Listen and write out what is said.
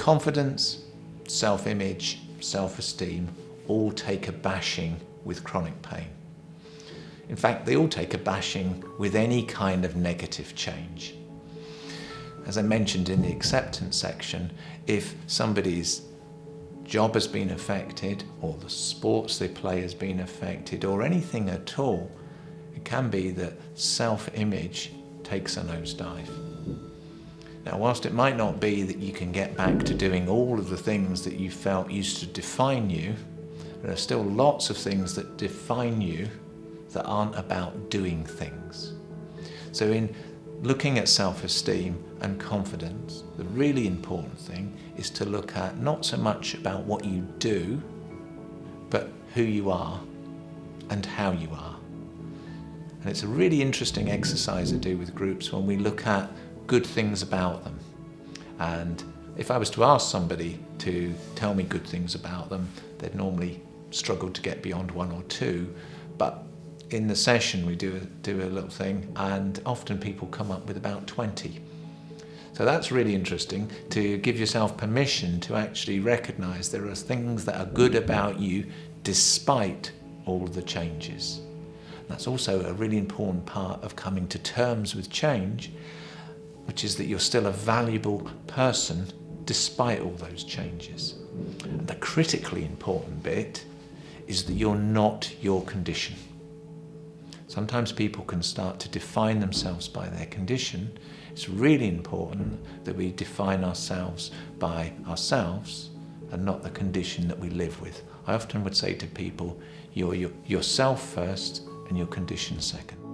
Confidence, self-image, self-esteem all take a bashing with chronic pain. In fact, they all take a bashing with any kind of negative change. As I mentioned in the acceptance section, if somebody's job has been affected, or the sports they play has been affected, or anything at all, it can be that self-image takes a nosedive. Now, whilst it might not be that you can get back to doing all of the things that you felt used to define you, there are still lots of things that define you that aren't about doing things. So in looking at self-esteem and confidence, the really important thing is to look at not so much about what you do, but who you are and how you are. And it's a really interesting exercise to do with groups when we look at good things about them. And if I was to ask somebody to tell me good things about them, they'd normally struggle to get beyond one or two. But in the session we do a little thing, and often people come up with about 20. So that's really interesting, to give yourself permission to actually recognize there are things that are good about you despite all of the changes. That's also a really important part of coming to terms with change, which is that you're still a valuable person despite all those changes. And the critically important bit is that you're not your condition. Sometimes people can start to define themselves by their condition. It's really important that we define ourselves by ourselves and not the condition that we live with. I often would say to people, you're yourself first and your condition second.